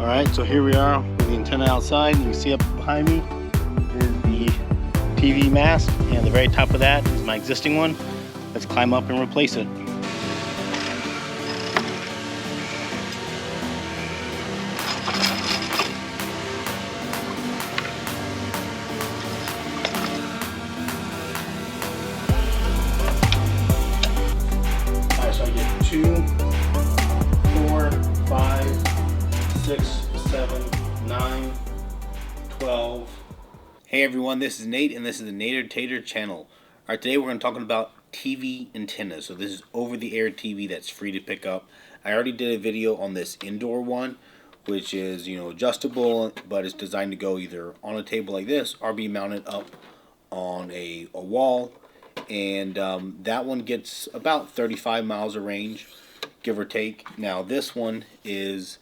Alright, so here we are with the antenna outside. You can see up behind me is the TV mast, and the very top of that is my existing one. Let's climb up and replace it. Alright, so I get 2, 4, 5, 6, 7, 9, 12. Hey everyone, this is Nate and this is the Nader Tater channel. Alright, today we're going to talk about TV antennas. So this is over-the-air TV that's free to pick up. I already did a video on this indoor one, which is, adjustable, but it's designed to go either on a table like this or be mounted up on a wall. And that one gets about 35 miles of range, give or take. Now this one is,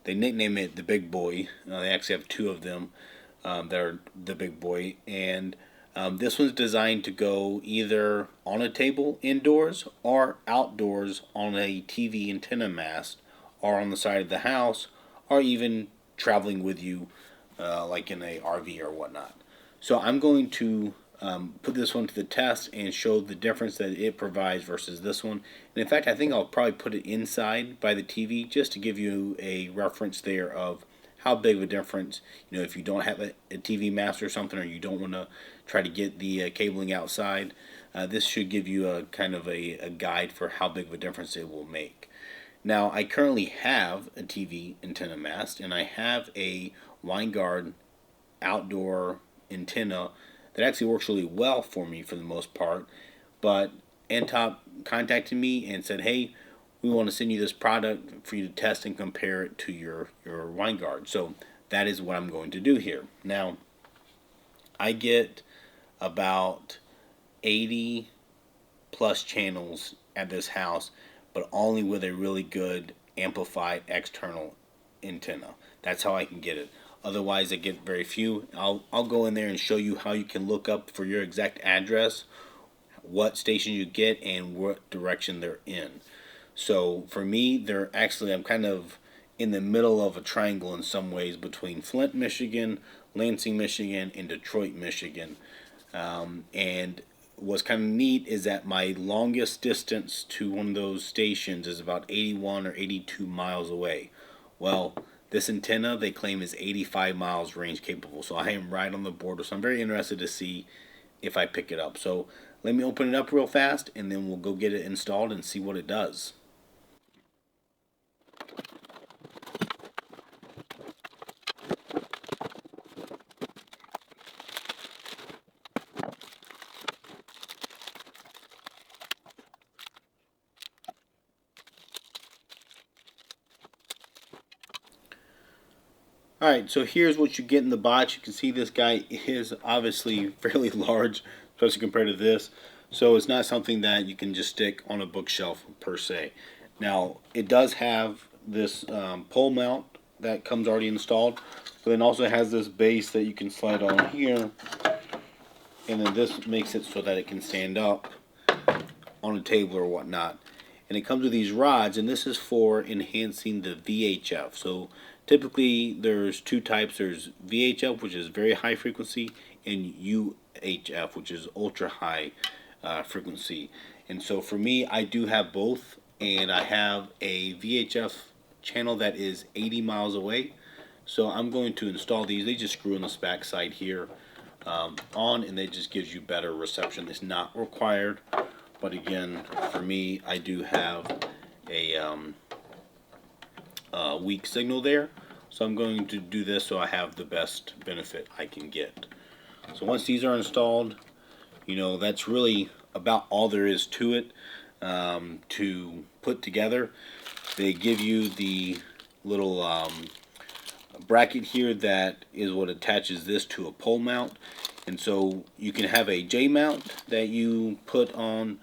they nickname it the Big Boy. They actually have two of them. They're the Big Boy, and this one's designed to go either on a table indoors or outdoors on a TV antenna mast, or on the side of the house, or even traveling with you like in a RV or whatnot. So I'm going to put this one to the test and show the difference that it provides versus this one. And in fact, I think I'll probably put it inside by the TV just to give you a reference there of how big of a difference, if you don't have a TV mast or something, or you don't want to try to get the cabling outside, this should give you a kind of a guide for how big of a difference it will make. Now, I currently have a TV antenna mast, and I have a Winegard outdoor antenna that actually works really well for me for the most part, but Antop contacted me and said, hey, we want to send you this product for you to test and compare it to your Winegard. So that is what I'm going to do here. Now, I get about 80 plus channels at this house, but only with a really good amplified external antenna. That's how I can get it. Otherwise, I get very few. I'll go in there and show you how you can look up for your exact address what station you get and what direction they're in. So for me, I'm kind of in the middle of a triangle in some ways between Flint, Michigan, Lansing, Michigan, and Detroit, Michigan. And what's kind of neat is that my longest distance to one of those stations is about 81 or 82 miles away. Well, this antenna they claim is 85 miles range capable, so I am right on the border. So I'm very interested to see if I pick it up. So let me open it up real fast, and then we'll go get it installed and see what it does. Alright, so here's what you get in the box. You can see this guy is obviously fairly large, especially compared to this. So it's not something that you can just stick on a bookshelf per se. Now, it does have this pole mount that comes already installed, but then also has this base that you can slide on here, and then this makes it so that it can stand up on a table or whatnot. And it comes with these rods, and this is for enhancing the VHF. So typically there's two types. There's VHF, which is very high frequency, and UHF, which is ultra high frequency. And so for me, I do have both, and I have a VHF channel that is 80 miles away. So I'm going to install these. They just screw in this back side here on, and it just gives you better reception. It's not required, but again, for me, I do have a weak signal there, so I'm going to do this so I have the best benefit I can get. So once these are installed, that's really about all there is to it to put together. They give you the little bracket here that is what attaches this to a pole mount, and so you can have a J mount that you put on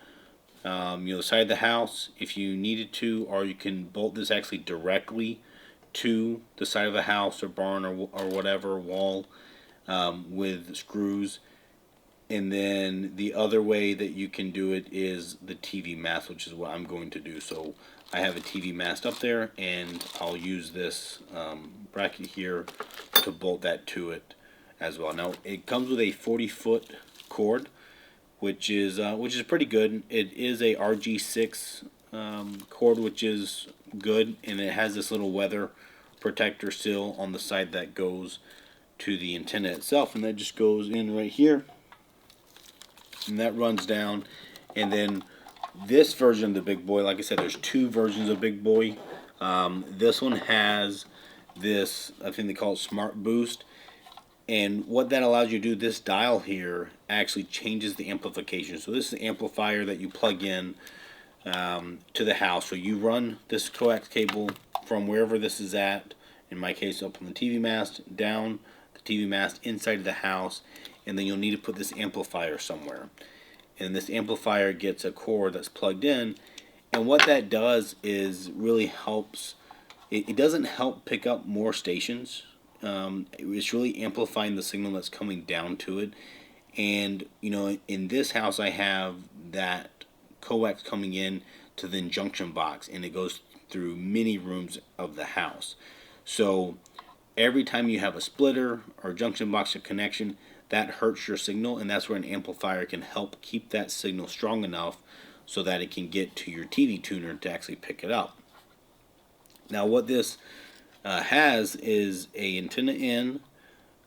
the side of the house if you needed to, or you can bolt this actually directly to the side of a house or barn or whatever wall with screws. And then the other way that you can do it is the TV mast, which is what I'm going to do. So I have a TV mast up there, and I'll use this bracket here to bolt that to it as well. Now it comes with a 40-foot cord, which is pretty good. It is a RG6 cord, which is good, and it has this little weather protector seal on the side that goes to the antenna itself, and that just goes in right here, and that runs down. And then this version of the Big Boy, like I said, there's two versions of Big Boy. This one has this, I think they call it Smart Boost, and what that allows you to do, this dial here actually changes the amplification. So this is the amplifier that you plug in to the house. So you run this coax cable from wherever this is at, in my case up on the TV mast, down the TV mast inside of the house, and then you'll need to put this amplifier somewhere. And this amplifier gets a cord that's plugged in, and what that does is really helps. It doesn't help pick up more stations. It's really amplifying the signal that's coming down to it. And you know, in this house I have that coax coming in to the junction box, and it goes through many rooms of the house. So every time you have a splitter or junction box or connection, that hurts your signal, and that's where an amplifier can help keep that signal strong enough so that it can get to your TV tuner to actually pick it up. Now what this has is a antenna in,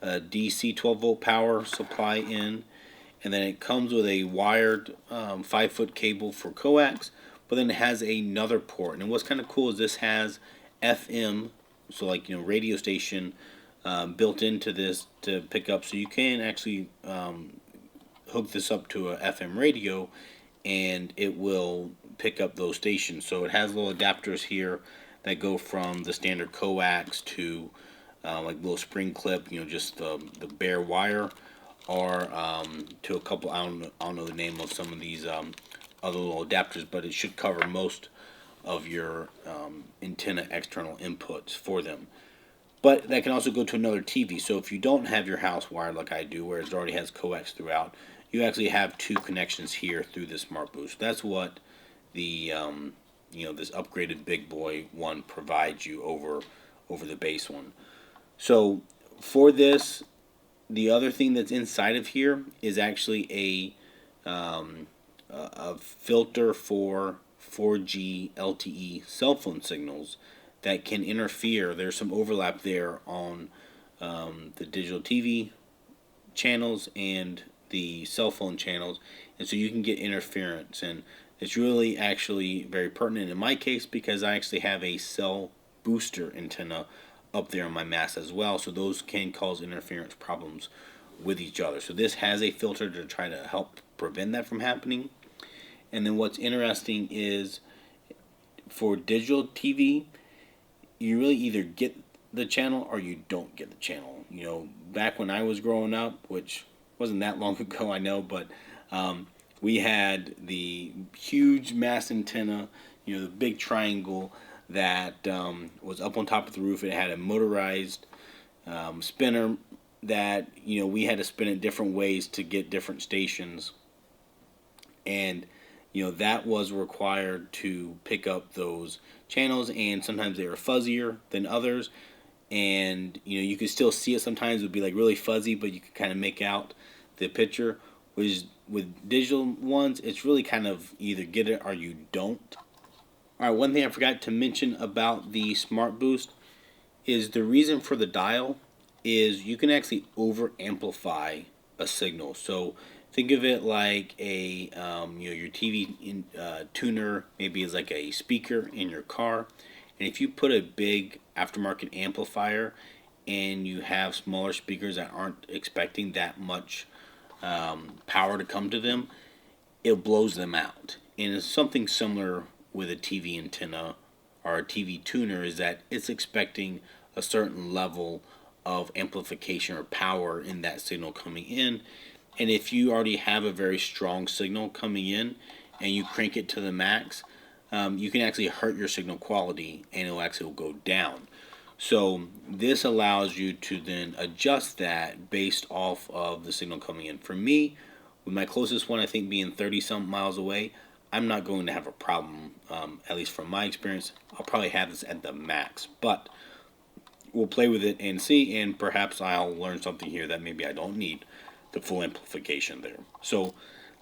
a DC 12-volt power supply in, and then it comes with a wired 5-foot cable for coax, but then it has another port. And what's kind of cool is this has FM, so like, you know, radio station built into this to pick up, so you can actually hook this up to a FM radio, and it will pick up those stations. So it has little adapters here that go from the standard coax to like little spring clip, you know, just the bare wire, or to a couple, I don't know the name of some of these other little adapters, but it should cover most of your antenna external inputs for them. But that can also go to another TV. So if you don't have your house wired like I do, where it already has coax throughout, you actually have two connections here through the Smart Boost. That's what the you know, this upgraded Big Boy one provides you over the base one. So for this, the other thing that's inside of here is actually a filter for 4G LTE cell phone signals that can interfere. There's some overlap there on the digital TV channels and the cell phone channels, and so you can get interference, and it's really actually very pertinent in my case because I actually have a cell booster antenna up there on my mast as well, so those can cause interference problems with each other. So this has a filter to try to help prevent that from happening. And then what's interesting is for digital TV, you really either get the channel or you don't get the channel. You know, back when I was growing up, which wasn't that long ago, I know, but we had the huge mast antenna, you know, the big triangle that was up on top of the roof. It had a motorized spinner that, you know, we had to spin it different ways to get different stations, and you know, that was required to pick up those channels, and sometimes they were fuzzier than others, and you know, you could still see it. Sometimes it would be like really fuzzy, but you could kind of make out the picture. Whereas with digital ones, it's really kind of either get it or you don't. Alright, one thing I forgot to mention about the Smart Boost is the reason for the dial is you can actually over amplify a signal. So think of it like a you know, your TV tuner maybe is like a speaker in your car, and if you put a big aftermarket amplifier and you have smaller speakers that aren't expecting that much power to come to them, it blows them out. And it's something similar with a TV antenna or a TV tuner, is that it's expecting a certain level of amplification or power in that signal coming in. And if you already have a very strong signal coming in and you crank it to the max, you can actually hurt your signal quality, and it'll actually go down. So this allows you to then adjust that based off of the signal coming in. For me, with my closest one I think being 30 some miles away, I'm not going to have a problem, at least from my experience. I'll probably have this at the max, but we'll play with it and see, and perhaps I'll learn something here that maybe I don't need the full amplification there. So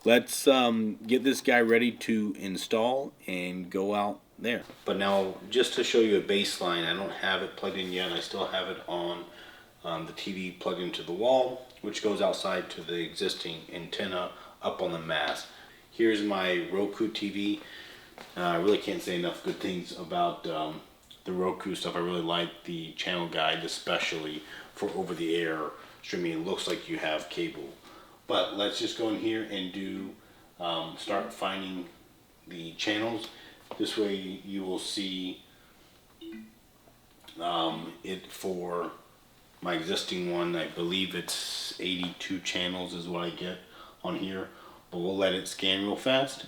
let's get this guy ready to install and go out there. But now, just to show you a baseline, I don't have it plugged in yet. I still have it on the TV plugged into the wall, which goes outside to the existing antenna up on the mast. Here's my Roku TV. I really can't say enough good things about the Roku stuff. I really like the channel guide, especially for over-the-air streaming. It looks like you have cable. But let's just go in here and do start finding the channels. This way you will see it for my existing one. I believe it's 82 channels is what I get on here. But we'll let it scan real fast.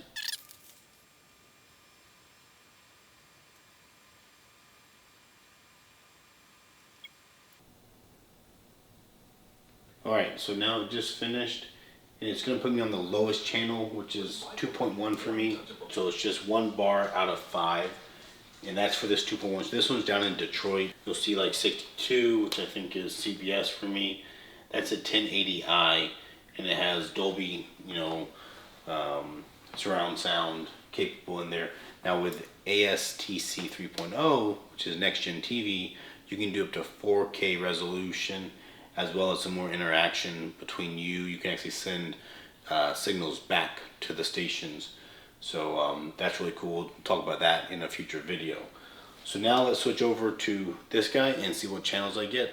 Alright, so now it just finished, and it's going to put me on the lowest channel, which is 2.1 for me. So it's just 1 bar out of 5, and that's for this 2.1. So this one's down in Detroit. You'll see like 62, which I think is CBS for me. That's a 1080i, and it has Dolby, surround sound capable in there. Now with ASTC 3.0, which is next gen TV, you can do up to 4K resolution, as well as some more interaction between you. You can actually send signals back to the stations. So that's really cool. We'll talk about that in a future video. So now let's switch over to this guy and see what channels I get.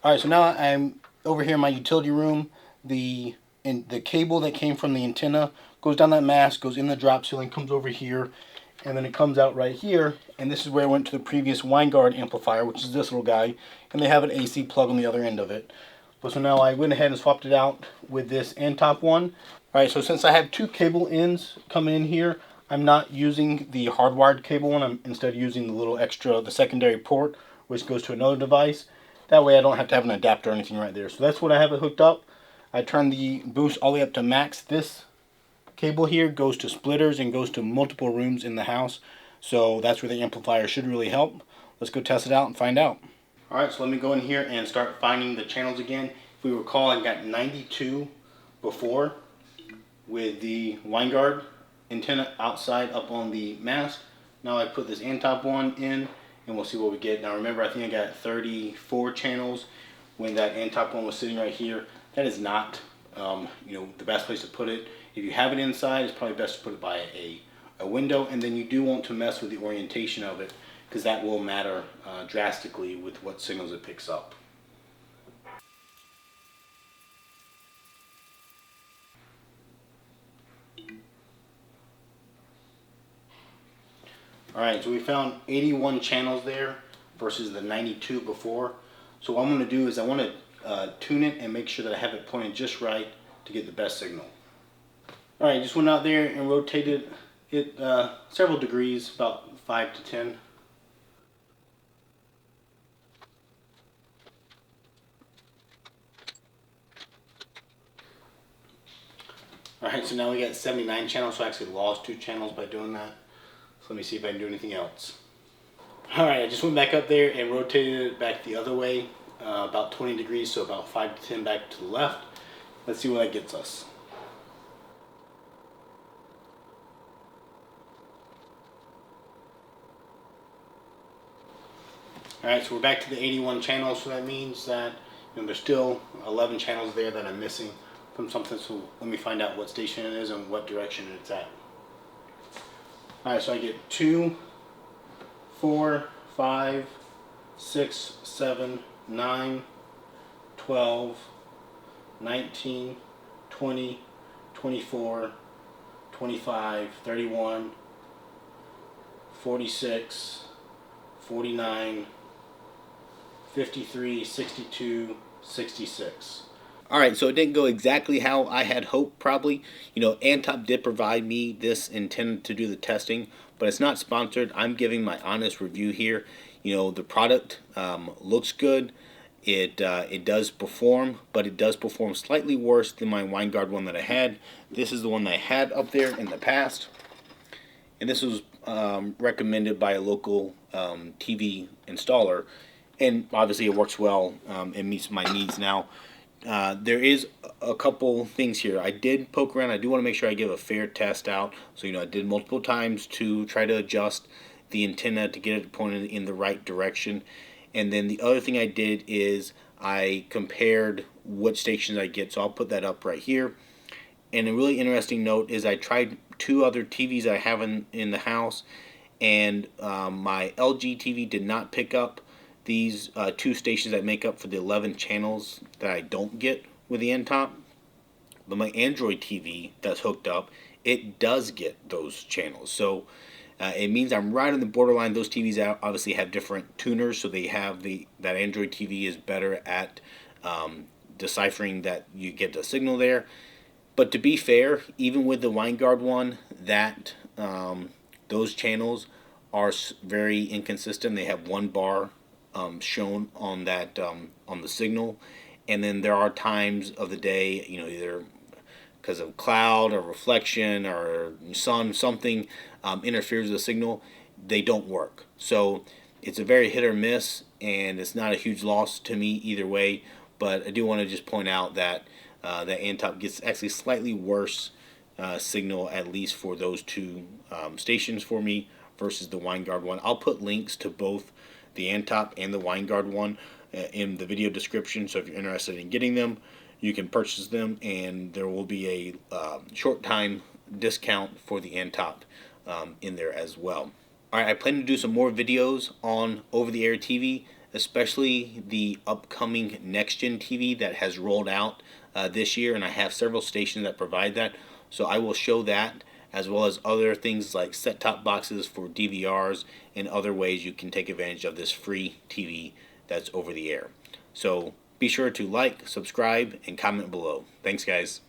Alright, so now I'm over here in my utility room. The cable that came from the antenna goes down that mast, goes in the drop ceiling, comes over here, and then it comes out right here. And this is where I went to the previous Winegard amplifier, which is this little guy, and they have an AC plug on the other end of it. But so now I went ahead and swapped it out with this Antop one. Alright, so since I have 2 cable ends coming in here, I'm not using the hardwired cable one. I'm instead using the little extra, the secondary port, which goes to another device. That way I don't have to have an adapter or anything right there. So that's what I have it hooked up. I turn the boost all the way up to max. This cable here goes to splitters and goes to multiple rooms in the house. So that's where the amplifier should really help. Let's go test it out and find out. Alright, so let me go in here and start finding the channels again. If we recall, I got 92 before with the Winegard antenna outside up on the mast. Now I put this Antop one in, and we'll see what we get. Now remember, I think I got 34 channels when that Antop one was sitting right here. That is not the best place to put it. If you have it inside, it's probably best to put it by a window, and then you do want to mess with the orientation of it, because that will matter drastically with what signals it picks up. Alright, so we found 81 channels there versus the 92 before. So what I'm going to do is I want to tune it and make sure that I have it pointed just right to get the best signal. Alright, just went out there and rotated it several degrees, about 5 to 10. Alright, so now we got 79 channels, so I actually lost 2 channels by doing that. So let me see if I can do anything else. Alright, I just went back up there and rotated it back the other way, about 20 degrees, so about 5 to 10 back to the left. Let's see what that gets us. Alright, so we're back to the 81 channels, so that means that there's still 11 channels there that I'm missing from something, so let me find out what station it is and what direction it's at. Alright, so I get 2, 4, 5, 6, 7, 9, 12, 19, 20, 24, 25, 31, 46, 49, 53, 62, 66. Alright, so it didn't go exactly how I had hoped, probably. Antop did provide me this intended to do the testing, but it's not sponsored. I'm giving my honest review here. The product looks good. It does perform, but it does perform slightly worse than my Winegard one that I had. This is the one that I had up there in the past, and this was recommended by a local TV installer, and obviously it works well. It meets my needs now. There is a couple things here. I did poke around. I do want to make sure I give a fair test out. So, I did multiple times to try to adjust the antenna to get it pointed in the right direction. And then the other thing I did is I compared what stations I get. So I'll put that up right here. And a really interesting note is I tried 2 other TVs I have in the house. And my LG TV did not pick up these 2 stations that make up for the 11 channels that I don't get with the Antop. But my Android TV that's hooked up, it does get those channels. So it means I'm right on the borderline. Those TVs obviously have different tuners, so they have that Android TV is better at deciphering that you get the signal there. But to be fair, even with the Winegard one, that those channels are very inconsistent. They have 1 bar shown on that on the signal, and then there are times of the day, either because of cloud or reflection or sun, something interferes with the signal, they don't work. So it's a very hit or miss, and it's not a huge loss to me either way. But I do want to just point out that that Antop gets actually slightly worse signal, at least for those 2 stations for me, versus the Winegard one. I'll put links to both the Antop and the Winegard one in the video description, so if you're interested in getting them, you can purchase them, and there will be a short time discount for the Antop in there as well. Alright, I plan to do some more videos on over-the-air TV, especially the upcoming next-gen TV that has rolled out this year, and I have several stations that provide that, so I will show that, as well as other things like set-top boxes for DVRs and other ways you can take advantage of this free TV that's over the air. So be sure to like, subscribe, and comment below. Thanks, guys.